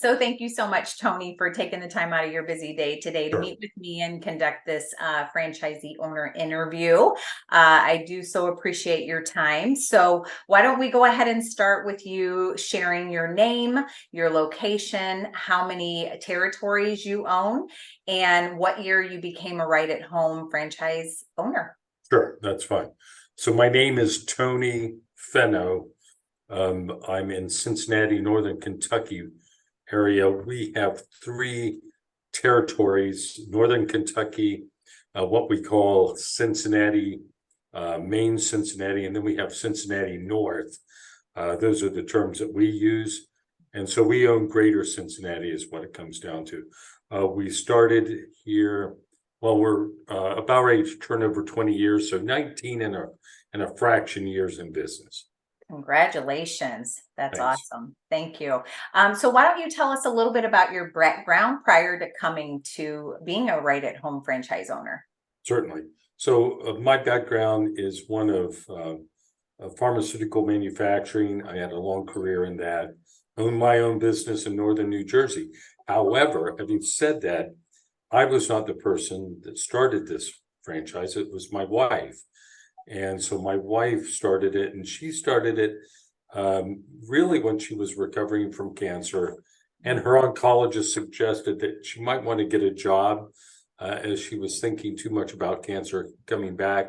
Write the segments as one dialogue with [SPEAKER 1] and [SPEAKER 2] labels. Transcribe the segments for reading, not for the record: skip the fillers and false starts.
[SPEAKER 1] So thank you so much, Tony, for taking the time out of your busy day today to
[SPEAKER 2] Sure.
[SPEAKER 1] meet with me and conduct this franchisee owner interview. I do so appreciate your time. So why don't we go ahead and start with you sharing your name, your location, how many territories you own, and what year you became a Right at Home franchise owner.
[SPEAKER 2] Sure, that's fine. So my name is Tony Fenno. I'm in Cincinnati, Northern Kentucky area. We have 3 territories: Northern Kentucky, what we call Cincinnati, main Cincinnati, and then we have Cincinnati North. Those are the terms that we use. And so we own Greater Cincinnati is what it comes down to. We started here, well, we're about ready to turn over 20 years, so 19 and a fraction years in business.
[SPEAKER 1] Congratulations. That's
[SPEAKER 2] Thanks.
[SPEAKER 1] awesome. Thank you. So why don't you tell us a little bit about your background prior to coming to being a Right at Home franchise owner?
[SPEAKER 2] Certainly. So my background is one of pharmaceutical manufacturing. I had a long career in that. Owned my own business in Northern New Jersey. However, having said that, I was not the person that started this franchise. It was my wife. And so my wife started it, and she started it really when she was recovering from cancer. And her oncologist suggested that she might want to get a job as she was thinking too much about cancer coming back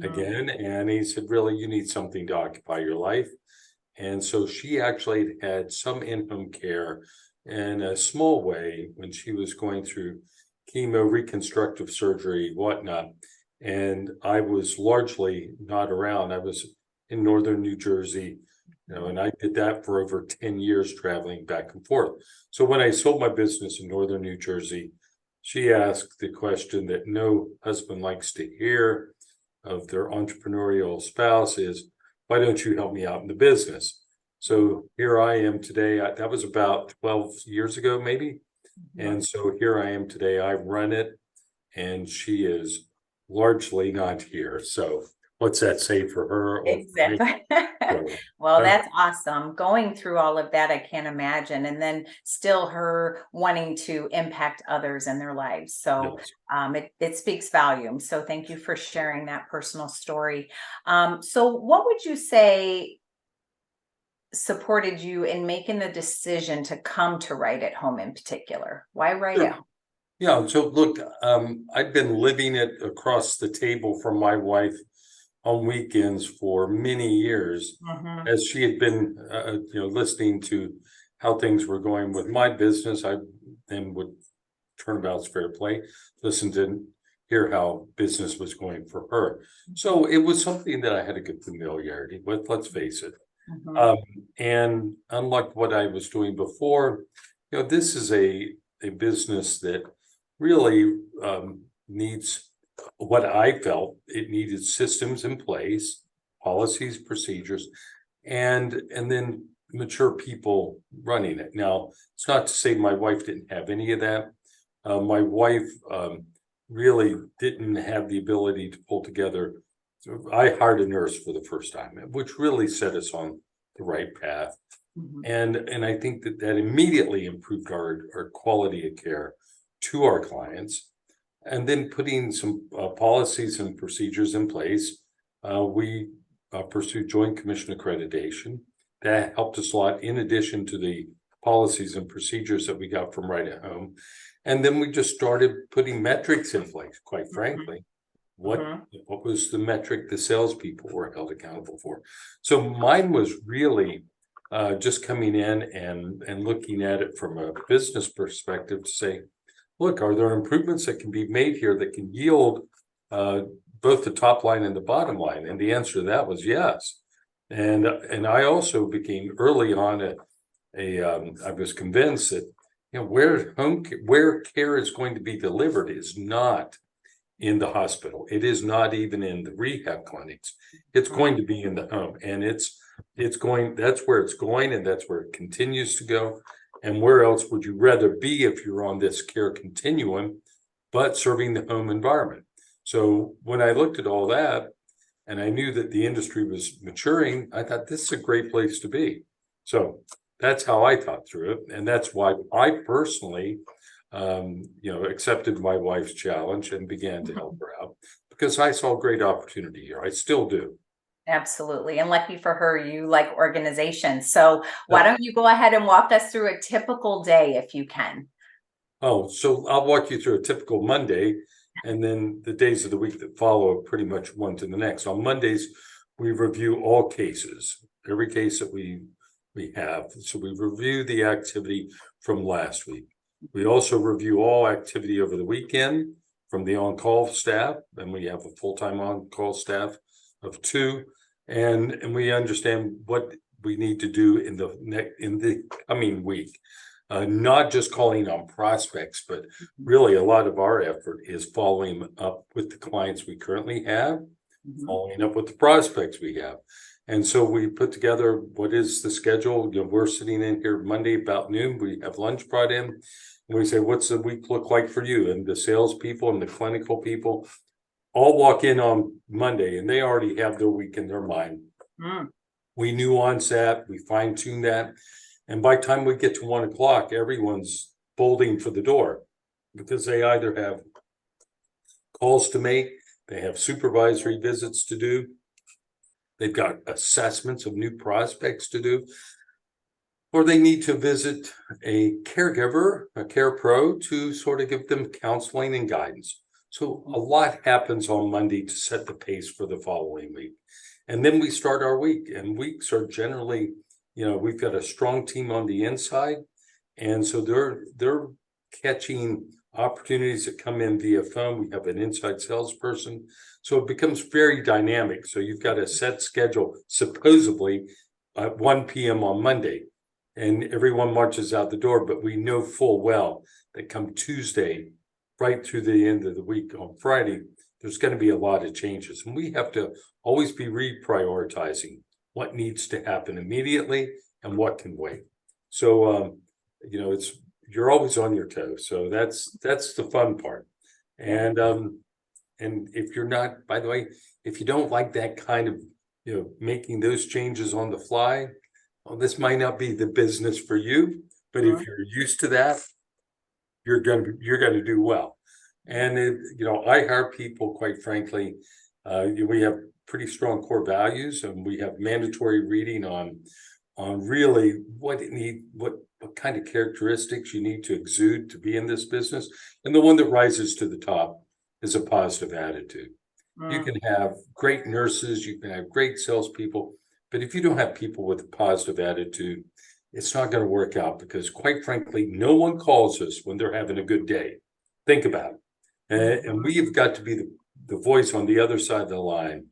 [SPEAKER 2] again. And he said, really, you need something to occupy your life. And so she actually had some in-home care in a small way when she was going through chemo, reconstructive surgery, whatnot. And I was largely not around. I was in Northern New Jersey, and I did that for over 10 years, traveling back and forth. So when I sold my business in Northern New Jersey, she asked the question that no husband likes to hear of their entrepreneurial spouse is, why don't you help me out in the business? So here I am today. That was about 12 years ago, maybe. And so here I am today. I run it, and she is largely not here. So what's that say for her?
[SPEAKER 1] Exactly. Well, that's awesome. Going through all of that, I can't imagine. And then still her wanting to impact others in their lives. So it speaks volumes. So thank you for sharing that personal story. So what would you say supported you in making the decision to come to Right at Home in particular? Why Right at Home?
[SPEAKER 2] Yeah, so look, I've been living it across the table from my wife on weekends for many years, as she had been, listening to how things were going with my business. I then would Turnabout's Fair Play, listen to hear how business was going for her. So it was something that I had a good familiarity with, let's face it. And unlike what I was doing before, this is a business that really needs what I felt it needed: systems in place, policies, procedures, and then mature people running it. Now, it's not to say my wife didn't have any of that. My wife really didn't have the ability to pull together. So I hired a nurse for the first time, which really set us on the right path. And I think that immediately improved our quality of care to our clients. And then putting some policies and procedures in place, we pursued Joint Commission accreditation. That helped us a lot, in addition to the policies and procedures that we got from Right at Home. And then we just started putting metrics in place, quite frankly. What was the metric the salespeople were held accountable for? So mine was really just coming in and looking at it from a business perspective to say, look, are there improvements that can be made here that can yield both the top line and the bottom line? And the answer to that was yes. And I also became early on I was convinced that where care is going to be delivered is not in the hospital. It is not even in the rehab clinics. It's going to be in the home, and it's going. That's where it's going, and that's where it continues to go. And where else would you rather be if you're on this care continuum, but serving the home environment? So when I looked at all that, and I knew that the industry was maturing, I thought this is a great place to be. So that's how I thought through it. And that's why I personally, accepted my wife's challenge and began to help her out because I saw great opportunity here. I still do.
[SPEAKER 1] Absolutely. And lucky for her, you like organization. So why don't you go ahead and walk us through a typical day if you can?
[SPEAKER 2] Oh, so I'll walk you through a typical Monday, and then the days of the week that follow are pretty much one to the next. On Mondays, we review all cases, every case that we have. So we review the activity from last week. We also review all activity over the weekend from the on-call staff, and we have a full-time on-call staff of 2, and we understand what we need to do in the coming week. Not just calling on prospects, but really a lot of our effort is following up with the clients we currently have, following up with the prospects we have. And so we put together what is the schedule. We're sitting in here Monday about noon. We have lunch brought in, and we say, what's the week look like for you? And the salespeople and the clinical people all walk in on Monday, and they already have their week in their mind. We nuance that, we fine tune that. And by the time we get to 1 o'clock, everyone's bolting for the door because they either have calls to make, they have supervisory visits to do, they've got assessments of new prospects to do, or they need to visit a caregiver, a care pro, to sort of give them counseling and guidance. So a lot happens on Monday to set the pace for the following week. And then we start our week, and weeks are generally, we've got a strong team on the inside. And so they're catching opportunities that come in via phone. We have an inside salesperson. So it becomes very dynamic. So you've got a set schedule, supposedly at 1 p.m. on Monday, and everyone marches out the door. But we know full well that come Tuesday, right through the end of the week on Friday, there's going to be a lot of changes. And we have to always be reprioritizing what needs to happen immediately and what can wait. So, you're always on your toes. So that's the fun part. And if you're not, by the way, if you don't like that kind of, making those changes on the fly, well, this might not be the business for you. But if you're used to that, you're going to do well. And I hire people, quite frankly. We have pretty strong core values, and we have mandatory reading on really what kind of characteristics you need to exude to be in this business. And the one that rises to the top is a positive attitude. You can have great nurses, you can have great salespeople, but if you don't have people with a positive attitude, it's not going to work out, because quite frankly, no one calls us when they're having a good day. Think about it. And we have got to be the voice on the other side of the line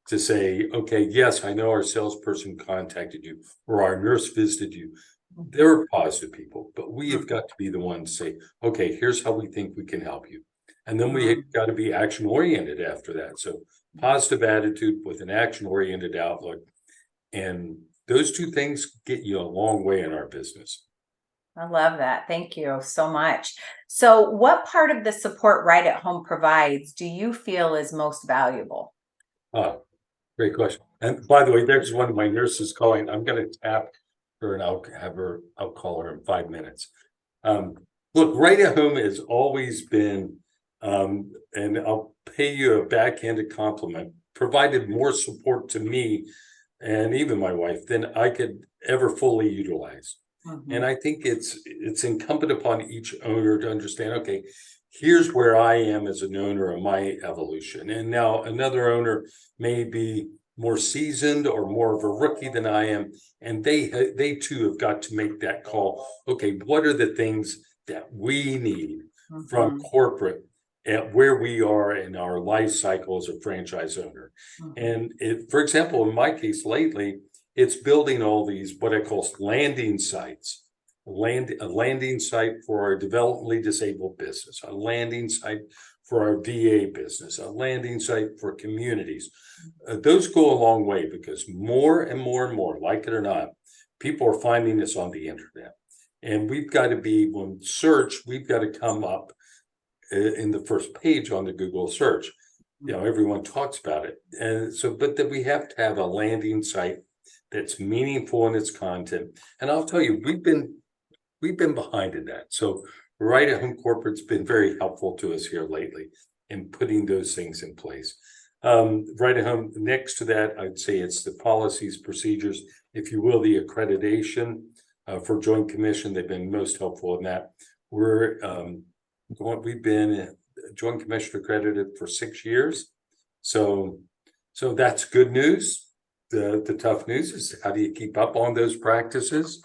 [SPEAKER 2] to say, okay, yes, I know our salesperson contacted you or our nurse visited you. They're positive people, but we have got to be the one to say, okay, here's how we think we can help you. And then we have got to be action oriented after that. So positive attitude with an action oriented outlook. And those two things get you a long way in our business.
[SPEAKER 1] I love that. Thank you so much. So what part of the support Right at Home provides do you feel is most valuable?
[SPEAKER 2] Great question. And by the way, there's one of my nurses calling. I'm going to tap her and I'll call her in 5 minutes. Look, Right at Home has always been, and I'll pay you a backhanded compliment, provided more support to me and even my wife than I could ever fully utilize. And I think it's incumbent upon each owner to understand, okay, here's where I am as an owner of my evolution. And now another owner may be more seasoned or more of a rookie than I am. And they too have got to make that call. Okay, what are the things that we need from corporate at where we are in our life cycle as a franchise owner? And for example, in my case lately, it's building all these, what I call landing sites, a landing site for our developmentally disabled business, a landing site for our VA business, a landing site for communities. Those go a long way, because more and more and more, like it or not, people are finding us on the internet. And we've got to be, when search, we've got to come up in the first page on the Google search. Everyone talks about it. And so, but that we have to have a landing site that's meaningful in its content. And I'll tell you, we've been behind in that. So Right at Home Corporate's been very helpful to us here lately in putting those things in place. Right at Home, next to that, I'd say it's the policies, procedures, if you will, the accreditation for Joint Commission. They've been most helpful in that. We've been Joint Commission accredited for 6 years. So that's good news. The tough news is, how do you keep up on those practices?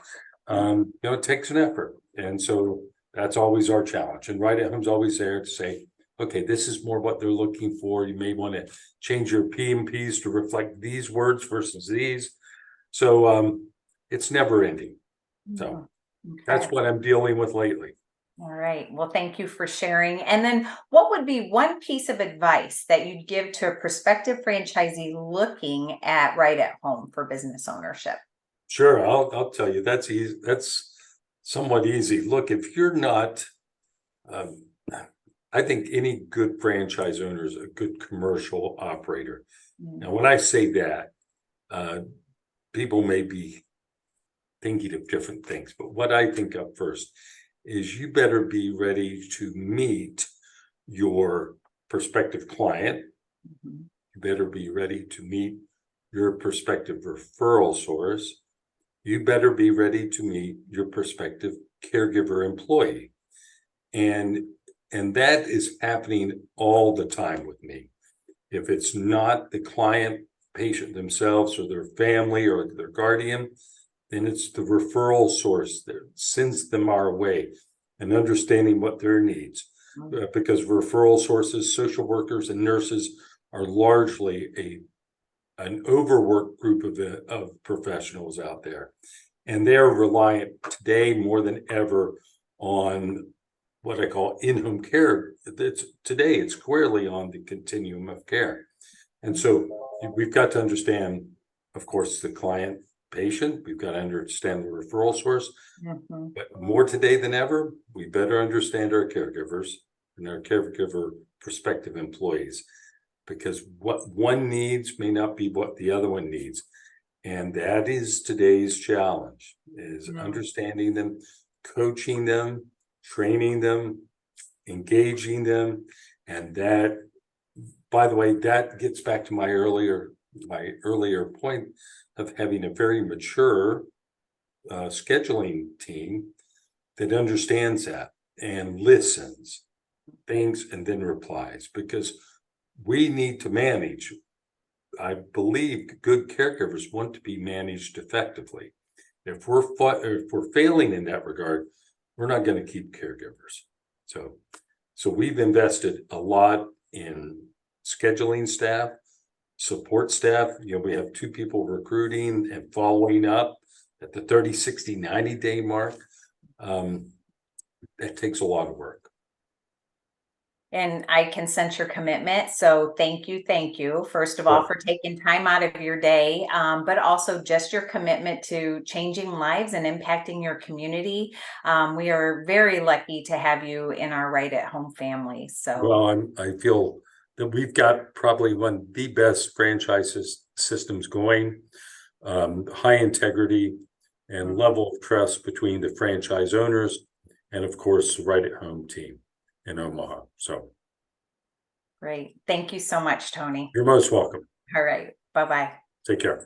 [SPEAKER 2] It takes an effort. And so that's always our challenge. And Right at Home's always there to say, okay, this is more what they're looking for. You may want to change your P and Ps to reflect these words versus these. So it's never ending. So that's what I'm dealing with lately.
[SPEAKER 1] All right. Well, thank you for sharing. And then what would be one piece of advice that you'd give to a prospective franchisee looking at Right at Home for business ownership?
[SPEAKER 2] Sure. I'll tell you, that's easy. That's somewhat easy. Look, if you're not, I think any good franchise owner is a good commercial operator. Now, when I say that, people may be thinking of different things, but what I think of first is you better be ready to meet your prospective client. You better be ready to meet your prospective referral source. You better be ready to meet your prospective caregiver employee. And that is happening all the time with me. If it's not the client, patient themselves or their family or their guardian, then it's the referral source that sends them our way, and understanding what their needs. Because referral sources, social workers and nurses are largely an overworked group of professionals out there. And they're reliant today more than ever on what I call in-home care. Today it's squarely on the continuum of care. And so we've got to understand, of course, the client, patient. We've got to understand the referral source. But more today than ever, we better understand our caregivers and our caregiver prospective employees, because what one needs may not be what the other one needs. And that is today's challenge, is understanding them, coaching them, training them, engaging them. And that, by the way, that gets back to my earlier point of having a very mature scheduling team that understands that and listens, thinks, and then replies, because we need to manage. I believe good caregivers want to be managed effectively. If we're failing in that regard, we're not going to keep caregivers. So we've invested a lot in scheduling staff, support staff. We have 2 people recruiting and following up at the 30, 60, 90-day mark. That takes a lot of work.
[SPEAKER 1] And I can sense your commitment. So thank you, first of all, for taking time out of your day, but also just your commitment to changing lives and impacting your community. We are very lucky to have you in our Right at Home family. So,
[SPEAKER 2] well, I feel that we've got probably one of the best franchise systems going, high integrity and level of trust between the franchise owners and, of course, the Right at Home team in Omaha. So
[SPEAKER 1] great. Thank you so much, Tony.
[SPEAKER 2] You're most welcome.
[SPEAKER 1] All right. Bye-bye.
[SPEAKER 2] Take care.